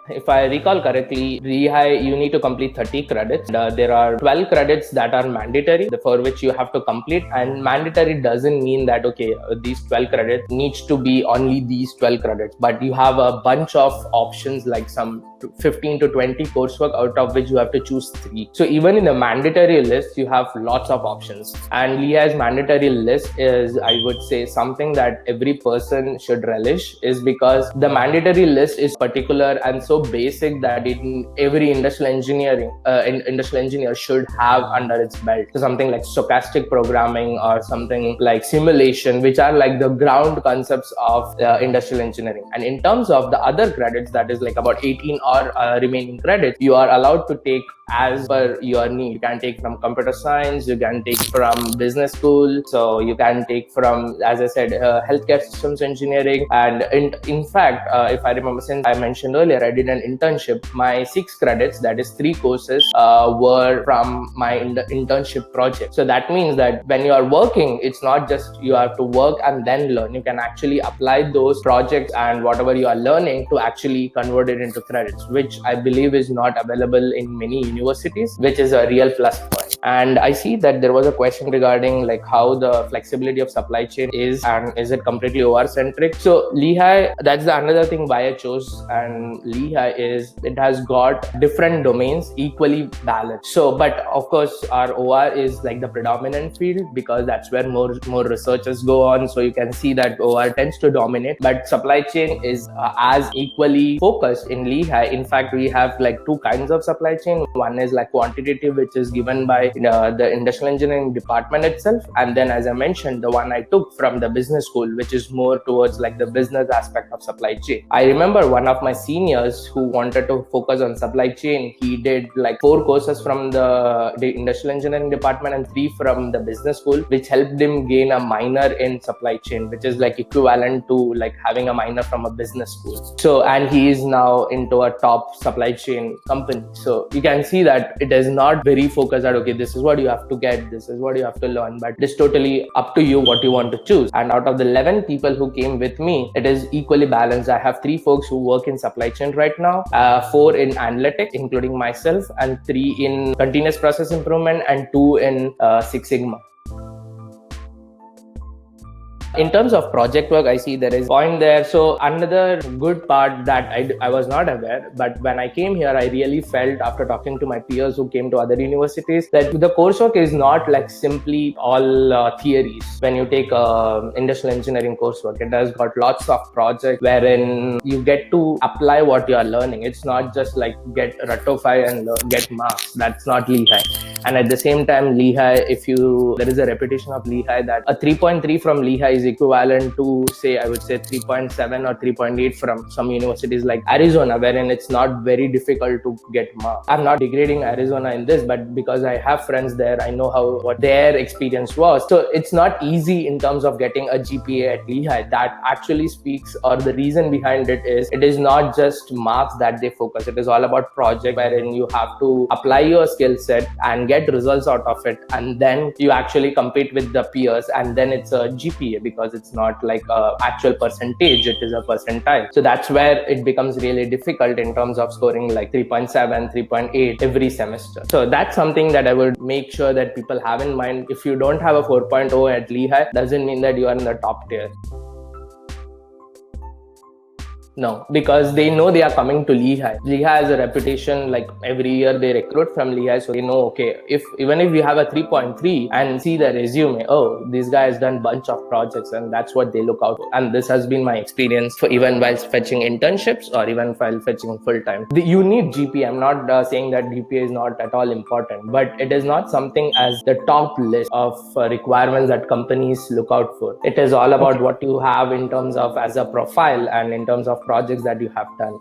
If I recall correctly, Lehigh, you need to complete 30 credits. There are 12 credits that are mandatory, for which you have to complete. And mandatory doesn't mean that, okay, these 12 credits needs to be only these 12 credits, but you have a bunch of options like some 15 to 20 coursework, out of which you have to choose 3. So even in the mandatory list, you have lots of options. And Lehigh's mandatory list is, I would say, something that every person should relish, is because the mandatory list is particular and so basic that every industrial engineer should have under its belt. So something like stochastic programming or something like simulation, which are like the ground concepts of industrial engineering. And in terms of the other credits, that is like about 18 or remaining credits, you are allowed to take as per your need. You can take from computer science, you can take from business school, so you can take from, as I said, healthcare systems engineering. And in fact, if I remember, since I mentioned earlier, I did an internship. My 6 credits, that is 3 courses, were from my internship project. So that means that when you are working, it's not just you have to work and then learn. You can actually apply those projects and whatever you are learning to actually convert it into credits, which I believe is not available in many universities, which is a real plus point. And I see that there was a question regarding like how the flexibility of supply chain is, and is it completely OR centric? So Lehigh, that's the another thing why I chose and Lehigh, is it has got different domains equally balanced. So, but of course our OR is like the predominant field because that's where more researchers go on. So you can see that OR tends to dominate, but supply chain is as equally focused in Lehigh. In fact, we have like 2 kinds of supply chain. One is like quantitative, which is given by the industrial engineering department itself, and then, as I mentioned, the one I took from the business school, which is more towards like the business aspect of supply chain. I remember one of my seniors who wanted to focus on supply chain. He did like 4 courses from the industrial engineering department and 3 from the business school, which helped him gain a minor in supply chain, which is like equivalent to like having a minor from a business school. So, and he is now into a top supply chain company. So you can see that it is not very focused at, okay, this is what you have to get, this is what you have to learn, but it is totally up to you what you want to choose. And out of the 11 people who came with me, it is equally balanced. I have 3 folks who work in supply chain right now, 4 in analytics, including myself, and 3 in continuous process improvement, and 2 in Six Sigma. In terms of project work, I see there is a point there. So another good part that I was not aware, but when I came here, I really felt after talking to my peers who came to other universities that the coursework is not like simply all theories. When you take industrial engineering coursework, it has got lots of projects wherein you get to apply what you are learning. It's not just like get ratify and get marks. That's not Lehigh. And at the same time, Lehigh, there is a reputation of Lehigh that a 3.3 from Lehigh is equivalent to, say, I would say 3.7 or 3.8 from some universities like Arizona, wherein it's not very difficult to get marks. I'm not degrading Arizona in this, but because I have friends there, I know what their experience was. So it's not easy in terms of getting a GPA at Lehigh. That actually speaks, or the reason behind it is not just marks that they focus. It is all about project wherein you have to apply your skill set and get results out of it, and then you actually compete with the peers, and then it's a GPA because it's not like a actual percentage, it is a percentile. So that's where it becomes really difficult in terms of scoring like 3.7, 3.8 every semester. So that's something that I would make sure that people have in mind. If you don't have a 4.0 at Lehigh, doesn't mean that you are in the top tier. No, because they know they are coming to Lehigh. Lehigh has a reputation, like every year they recruit from Lehigh, so they know, okay, even if you have a 3.3 and see the resume, oh, this guy has done bunch of projects, and that's what they look out for. And this has been my experience for even while fetching internships or even while fetching full-time. You need GPA. I'm not saying that GPA is not at all important, but it is not something as the top list of requirements that companies look out for. It is all about what you have in terms of as a profile and in terms of projects that you have done.